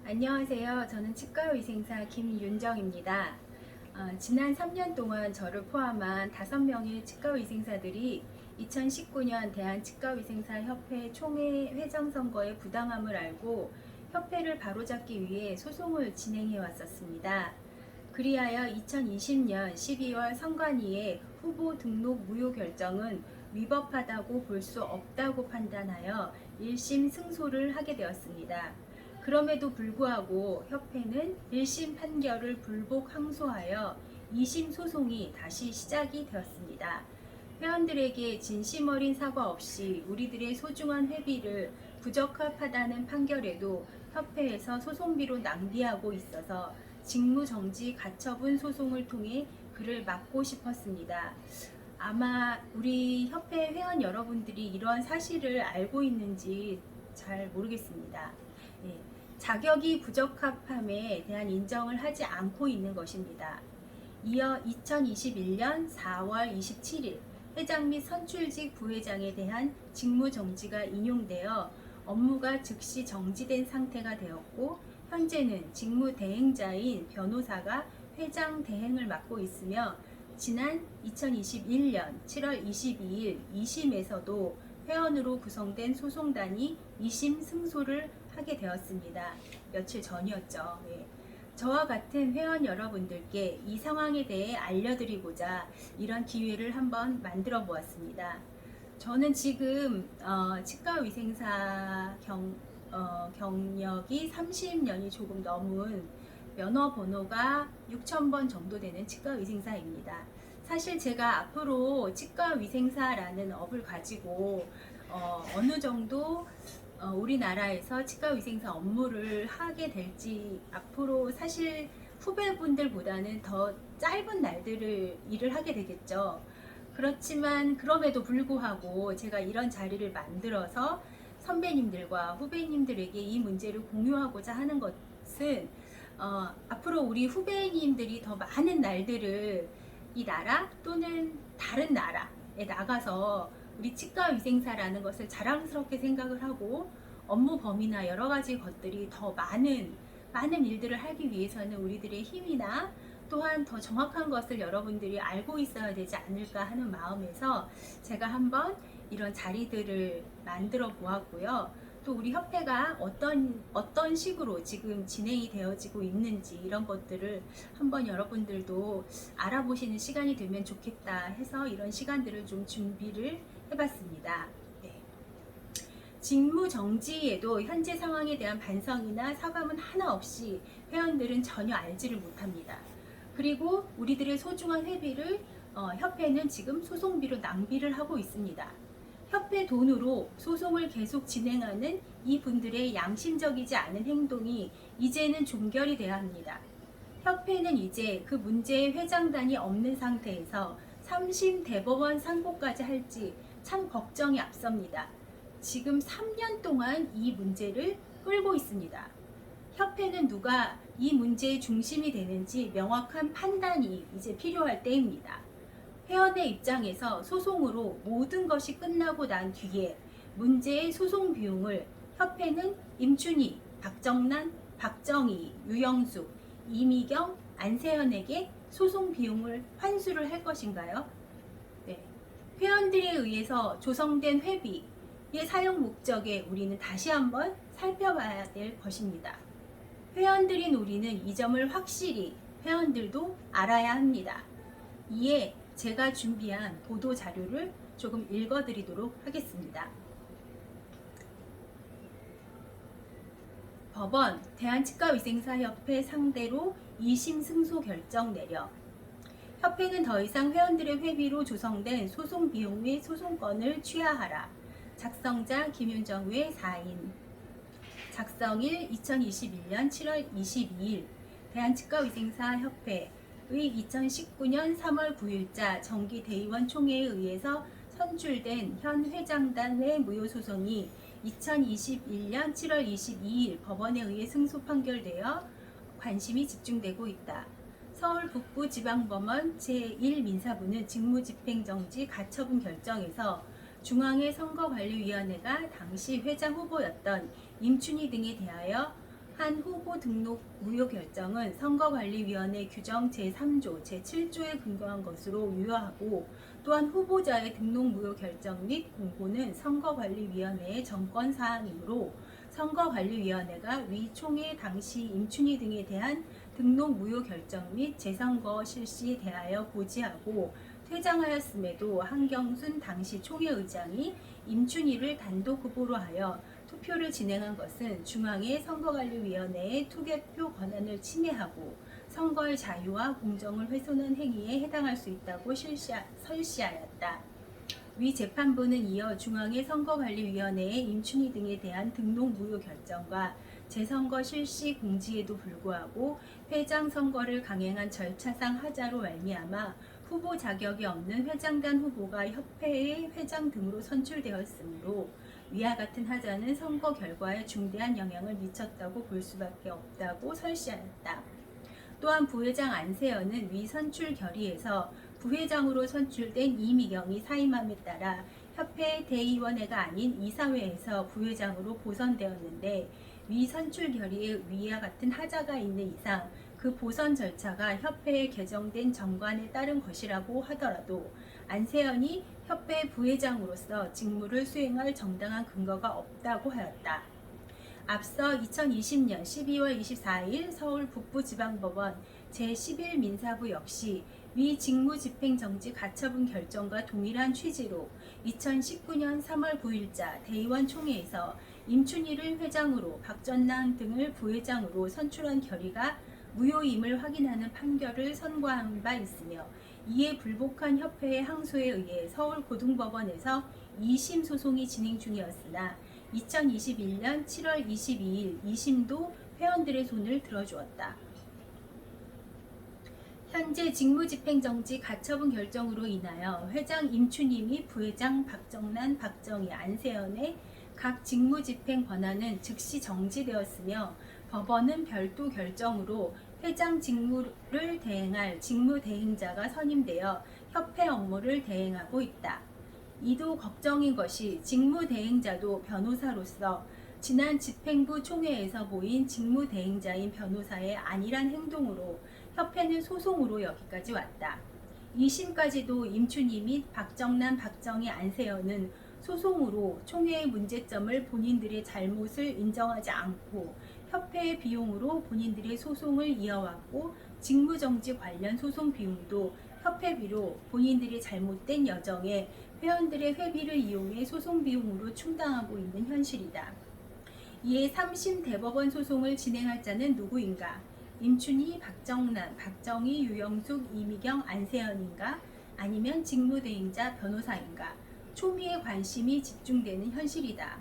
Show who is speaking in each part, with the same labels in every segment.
Speaker 1: 안녕하세요. 저는 치과의생사 김윤정입니다. 지난 3년 동안 저를 포함한 5명의 치과의생사들이 2019년 대한치과의생사협회 총회 회장 선거의 부당함을 알고 협회를 바로잡기 위해 소송을 진행해 왔었습니다. 그리하여 2020년 12월 선관위의 후보 등록 무효 결정은 위법하다고 볼 수 없다고 판단하여 1심 승소를 하게 되었습니다. 그럼에도 불구하고 협회는 1심 판결을 불복 항소하여 2심 소송이 다시 시작이 되었습니다. 회원들에게 진심 어린 사과 없이 우리들의 소중한 회비를 부적합하다는 판결에도 협회에서 소송비로 낭비하고 있어서 직무정지 가처분 소송을 통해 그를 막고 싶었습니다. 아마 우리 협회 회원 여러분들이 이러한 사실을 알고 있는지 잘 모르겠습니다. 예, 자격이 부적합함에 대한 인정을 하지 않고 있는 것입니다. 이어 2021년 4월 27일 회장 및 선출직 부회장에 대한 직무정지가 인용되어 업무가 즉시 정지된 상태가 되었고, 현재는 직무대행자인 변호사가 회장 대행을 맡고 있으며, 지난 2021년 7월 22일 2심에서도 회원으로 구성된 소송단이 2심 승소를 하게 되었습니다. 며칠 전이었죠. 네. 저와 같은 회원 여러분들께 이 상황에 대해 알려드리고자 이런 기회를 한번 만들어 보았습니다. 저는 지금 치과위생사 경력이 30년이 조금 넘은 면허 번호가 6,000번 정도 되는 치과위생사입니다. 사실 제가 앞으로 치과위생사라는 업을 가지고 어느 정도 우리나라에서 치과위생사 업무를 하게 될지, 앞으로 사실 후배분들보다는 더 짧은 날들을 일을 하게 되겠죠. 그렇지만 그럼에도 불구하고 제가 이런 자리를 만들어서 선배님들과 후배님들에게 이 문제를 공유하고자 하는 것은, 앞으로 우리 후배님들이 더 많은 날들을 이 나라 또는 다른 나라에 나가서 우리 치과위생사라는 것을 자랑스럽게 생각을 하고, 업무 범위나 여러 가지 것들이 더 많은 일들을 하기 위해서는 우리들의 힘이나 또한 더 정확한 것을 여러분들이 알고 있어야 되지 않을까 하는 마음에서 제가 한번 이런 자리들을 만들어 보았고요. 또 우리 협회가 어떤 식으로 지금 진행이 되어지고 있는지, 이런 것들을 한번 여러분들도 알아보시는 시간이 되면 좋겠다 해서 이런 시간들을 좀 준비를 해봤습니다. 네. 직무 정지에도 현재 상황에 대한 반성이나 사과문 하나 없이 회원들은 전혀 알지를 못합니다. 그리고 우리들의 소중한 회비를 협회는 지금 소송비로 낭비를 하고 있습니다. 협회 돈으로 소송을 계속 진행하는 이 분들의 양심적이지 않은 행동이 이제는 종결이 돼야 합니다. 협회는 이제 그 문제의 회장단이 없는 상태에서 3심 대법원 상고까지 할지 참 걱정이 앞섭니다. 지금 3년 동안 이 문제를 끌고 있습니다. 협회는 누가 이 문제의 중심이 되는지 명확한 판단이 이제 필요할 때입니다. 회원의 입장에서 소송으로 모든 것이 끝나고 난 뒤에 문제의 소송 비용을 협회는 임춘희, 박정란, 박정희, 유영숙, 이미경, 안세현에게 소송 비용을 환수를 할 것인가요? 네. 회원들에 의해서 조성된 회비의 사용 목적에 우리는 다시 한번 살펴봐야 될 것입니다. 회원들인 우리는 이 점을 확실히 회원들도 알아야 합니다. 이에 제가 준비한 보도 자료를 조금 읽어드리도록 하겠습니다. 법원 대한치과위생사협회 상대로 2심 승소 결정 내려, 협회는 더 이상 회원들의 회비로 조성된 소송 비용 및 소송권을 취하하라. 작성자 김윤정 외 4인. 작성일 2021년 7월 22일 대한치과위생사협회의 2019년 3월 9일자 정기대의원 총회에 의해서 선출된 현 회장단의 무효소송이 2021년 7월 22일 법원에 의해 승소 판결되어 관심이 집중되고 있다. 서울 북부지방법원 제1민사부는 직무집행정지 가처분 결정에서 중앙의 선거관리위원회가 당시 회장 후보였던 임춘희 등에 대하여 한 후보 등록 무효 결정은 선거관리위원회 규정 제3조, 제7조에 근거한 것으로 유효하고, 또한 후보자의 등록 무효 결정 및 공고는 선거관리위원회의 정권사항이므로 선거관리위원회가 위 총회 당시 임춘희 등에 대한 등록 무효 결정 및 재선거 실시에 대하여 고지하고, 퇴장하였음에도 한경순 당시 총회의장이 임춘희를 단독 후보로 하여 투표를 진행한 것은 중앙의 선거관리위원회의 투개표 권한을 침해하고 선거의 자유와 공정을 훼손한 행위에 해당할 수 있다고 설시하였다. 위 재판부는 이어 중앙의 선거관리위원회의 임춘희 등에 대한 등록 무효 결정과 재선거 실시 공지에도 불구하고 회장 선거를 강행한 절차상 하자로 말미암아 후보 자격이 없는 회장단 후보가 협회의 회장 등으로 선출되었으므로 위와 같은 하자는 선거 결과에 중대한 영향을 미쳤다고 볼 수밖에 없다고 설시하였다. 또한 부회장 안세현은 위 선출 결의에서 부회장으로 선출된 이미경이 사임함에 따라 협회 대의원회가 아닌 이사회에서 부회장으로 보선되었는데, 위 선출 결의에 위와 같은 하자가 있는 이상 그 보선 절차가 협회에 개정된 정관에 따른 것이라고 하더라도 안세현이 협회 부회장으로서 직무를 수행할 정당한 근거가 없다고 하였다. 앞서 2020년 12월 24일 서울 북부지방법원 제11민사부 역시 위 직무집행정지 가처분 결정과 동일한 취지로 2019년 3월 9일자 대의원 총회에서 임춘희를 회장으로 박전남 등을 부회장으로 선출한 결의가 무효임을 확인하는 판결을 선고한 바 있으며, 이에 불복한 협회의 항소에 의해 서울고등법원에서 2심 소송이 진행 중이었으나 2021년 7월 22일 2심도 회원들의 손을 들어주었다. 현재 직무집행정지 가처분 결정으로 인하여 회장 임춘희 및 부회장 박정난, 박정희, 안세현의 각 직무집행 권한은 즉시 정지되었으며, 법원은 별도 결정으로 회장 직무를 대행할 직무대행자가 선임되어 협회 업무를 대행하고 있다. 이도 걱정인 것이 직무대행자도 변호사로서 지난 집행부 총회에서 모인 직무대행자인 변호사의 안일한 행동으로 협회는 소송으로 여기까지 왔다. 2심까지도 임춘희 및 박정남, 박정희, 안세현은 소송으로 총회의 문제점을 본인들의 잘못을 인정하지 않고 협회의 비용으로 본인들의 소송을 이어왔고, 직무정지 관련 소송 비용도 협회비로 본인들의 잘못된 여정에 회원들의 회비를 이용해 소송 비용으로 충당하고 있는 현실이다. 이에 3심 대법원 소송을 진행할 자는 누구인가? 임춘희, 박정남, 박정희, 유영숙, 이미경, 안세현인가? 아니면 직무대행자 변호사인가? 초미의 관심이 집중되는 현실이다.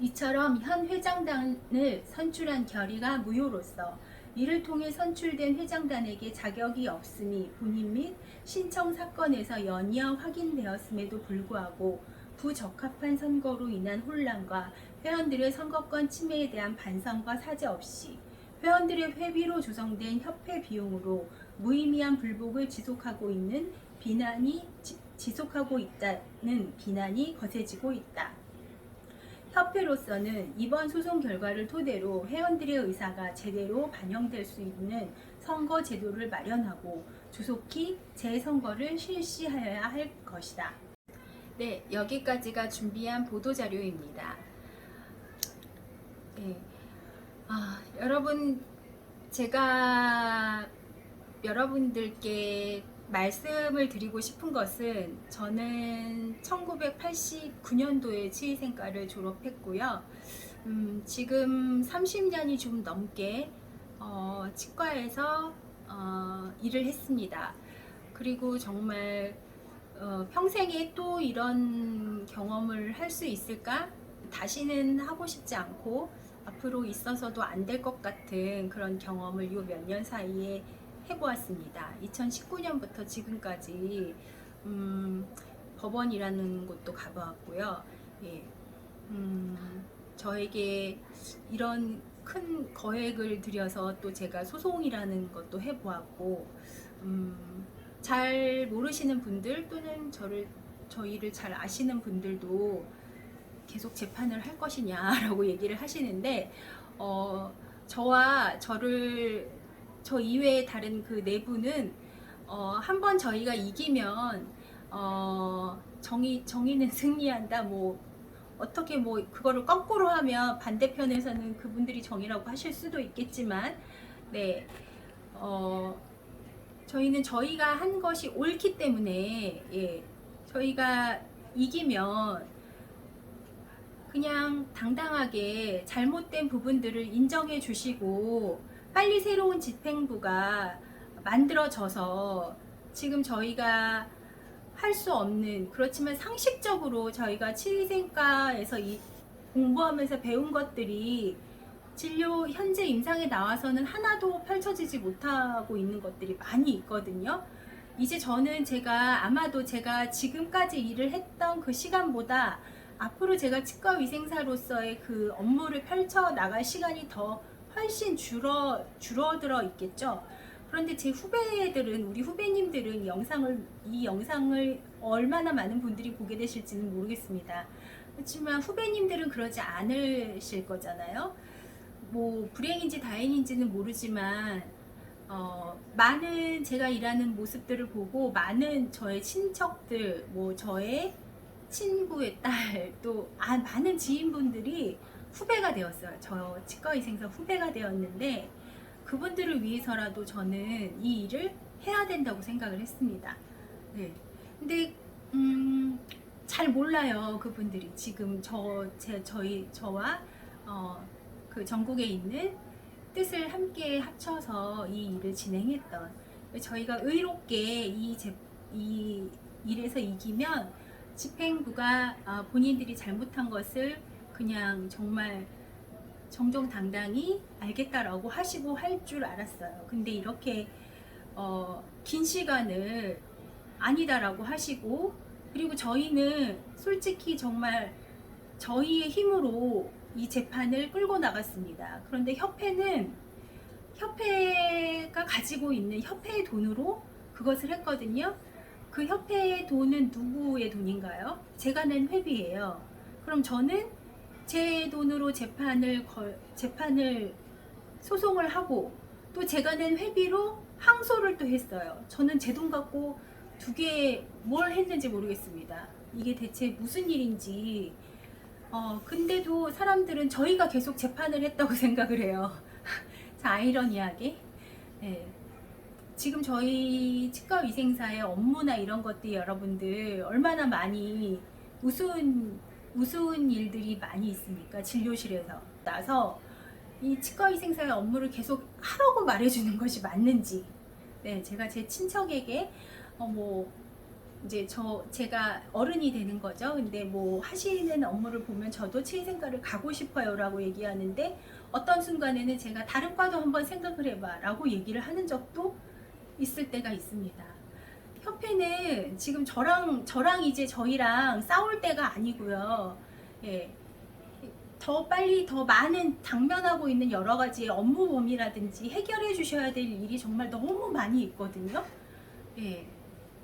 Speaker 1: 이처럼 현 회장단을 선출한 결의가 무효로서 이를 통해 선출된 회장단에게 자격이 없음이 본인 및 신청 사건에서 연이어 확인되었음에도 불구하고 부적합한 선거로 인한 혼란과 회원들의 선거권 침해에 대한 반성과 사죄 없이 회원들의 회비로 조성된 협회 비용으로 무의미한 불복을 지속하고 있다는 비난이 거세지고 있다. 협회로서는 이번 소송 결과를 토대로 회원들의 의사가 제대로 반영될 수 있는 선거 제도를 마련하고 조속히 재선거를 실시하여야 할 것이다. 네, 여기까지가 준비한 보도자료입니다. 네, 여러분, 제가 여러분들께 말씀을 드리고 싶은 것은, 저는 1989년도에 치의생과를 졸업했고요. 지금 30년이 좀 넘게 치과에서 일을 했습니다. 그리고 정말 평생에 또 이런 경험을 할 수 있을까? 다시는 하고 싶지 않고 앞으로 있어서도 안 될 것 같은 그런 경험을 요 몇 년 사이에 해보았습니다. 2019년부터 지금까지 법원이라는 곳도 가보았고요. 예, 저에게 이런 큰 거액을 들여서 또 제가 소송이라는 것도 해보았고, 잘 모르시는 분들 또는 저희를 잘 아시는 분들도 계속 재판을 할 것이냐라고 얘기를 하시는데, 어, 저와 저 이외의 다른 그 네 분은 한번 저희가 이기면 정의는 승리한다. 뭐 어떻게 뭐 그거를 거꾸로 하면 반대편에서는 그분들이 정의라고 하실 수도 있겠지만, 네, 어, 저희는 저희가 한 것이 옳기 때문에, 예, 저희가 이기면 그냥 당당하게 잘못된 부분들을 인정해 주시고 빨리 새로운 집행부가 만들어져서 지금 저희가 할 수 없는, 그렇지만 상식적으로 저희가 치위생과에서 공부하면서 배운 것들이 진료 현재 임상에 나와서는 하나도 펼쳐지지 못하고 있는 것들이 많이 있거든요. 이제 저는 아마도 제가 지금까지 일을 했던 그 시간보다 앞으로 제가 치과위생사로서의 그 업무를 펼쳐 나갈 시간이 더 훨씬 줄어들어 있겠죠. 그런데 제 후배들은, 우리 후배님들은 이 영상을 얼마나 많은 분들이 보게 되실지는 모르겠습니다. 그렇지만 후배님들은 그러지 않으실 거잖아요. 뭐 불행인지 다행인지는 모르지만 많은 제가 일하는 모습들을 보고 많은 저의 친척들, 뭐 저의 친구의 딸, 또 많은 지인분들이 후배가 되었어요. 저 치과의생사 후배가 되었는데 그분들을 위해서라도 저는 이 일을 해야 된다고 생각을 했습니다. 네. 근데 잘 몰라요, 그분들이. 지금 저와 그 전국에 있는 뜻을 함께 합쳐서 이 일을 진행했던, 저희가 의롭게 이 일에서 이기면 집행부가 본인들이 잘못한 것을 그냥 정말 정정당당히 알겠다라고 하시고 할 줄 알았어요. 근데 이렇게 긴 시간을 아니다라고 하시고, 그리고 저희는 솔직히 정말 저희의 힘으로 이 재판을 끌고 나갔습니다. 그런데 협회가 가지고 있는 협회의 돈으로 그것을 했거든요. 그 협회의 돈은 누구의 돈인가요? 제가 낸 회비예요. 그럼 저는 제 돈으로 재판을 소송을 하고 또 제가 낸 회비로 항소를 또 했어요. 저는 제 돈 갖고 뭘 했는지 모르겠습니다. 이게 대체 무슨 일인지. 근데도 사람들은 저희가 계속 재판을 했다고 생각을 해요. 자, 아이러니하게. 네. 지금 저희 치과위생사의 업무나 이런 것들이 여러분들 얼마나 많이 우스운 일들이 많이 있습니까? 진료실에서 나서 이 치과위생사의 업무를 계속 하라고 말해주는 것이 맞는지. 네, 제가 제 친척에게 뭐 이제 제가 어른이 되는 거죠. 근데 뭐 하시는 업무를 보면 저도 치위생과를 가고 싶어요라고 얘기하는데 어떤 순간에는 제가 다른 과도 한번 생각을 해봐라고 얘기를 하는 적도 있을 때가 있습니다. 협회는 지금 저랑 이제 저희랑 싸울 때가 아니고요. 예. 더 빨리 더 많은 당면하고 있는 여러 가지의 업무 범위라든지 해결해 주셔야 될 일이 정말 너무 많이 있거든요. 예.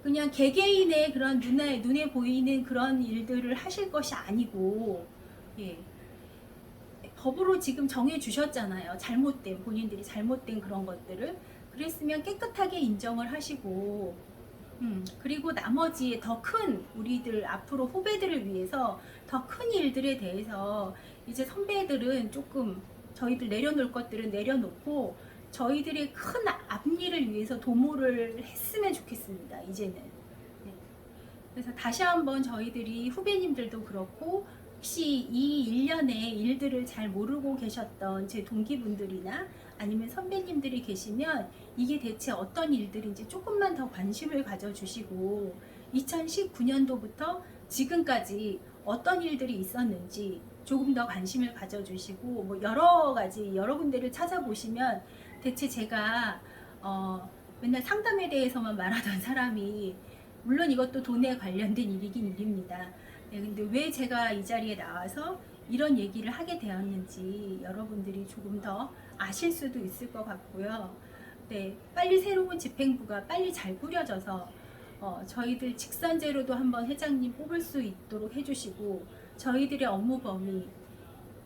Speaker 1: 그냥 개개인의 그런 눈에 보이는 그런 일들을 하실 것이 아니고, 예. 법으로 지금 정해 주셨잖아요. 본인들이 잘못된 그런 것들을. 그랬으면 깨끗하게 인정을 하시고, 그리고 나머지 더 큰 우리들 앞으로 후배들을 위해서 더 큰 일들에 대해서 이제 선배들은 조금 저희들 내려놓을 것들은 내려놓고 저희들의 큰 앞일을 위해서 도모를 했으면 좋겠습니다. 이제는. 네. 그래서 다시 한번 저희들이 후배님들도 그렇고 혹시 이 일련의 일들을 잘 모르고 계셨던 제 동기분들이나 아니면 선배님들이 계시면 이게 대체 어떤 일들인지 조금만 더 관심을 가져주시고 2019년도부터 지금까지 어떤 일들이 있었는지 조금 더 관심을 가져주시고 뭐 여러 군데를 찾아보시면 대체 제가 맨날 상담에 대해서만 말하던 사람이, 물론 이것도 돈에 관련된 일이긴 일입니다. 네, 근데 왜 제가 이 자리에 나와서 이런 얘기를 하게 되었는지 여러분들이 조금 더 아실 수도 있을 것 같고요. 네, 빨리 새로운 집행부가 빨리 잘 꾸려져서 저희들 직선제로도 한번 회장님 뽑을 수 있도록 해주시고 저희들의 업무 범위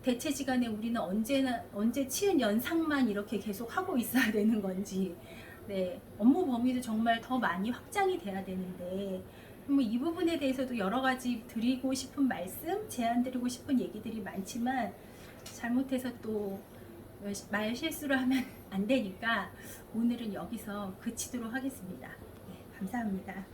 Speaker 1: 대체지간에 우리는 언제 치은 연상만 이렇게 계속 하고 있어야 되는 건지, 네, 업무 범위도 정말 더 많이 확장이 돼야 되는데, 뭐 이 부분에 대해서도 여러 가지 드리고 싶은 말씀, 제안 드리고 싶은 얘기들이 많지만, 잘못해서 또 말 실수를 하면 안 되니까 오늘은 여기서 그치도록 하겠습니다. 네, 감사합니다.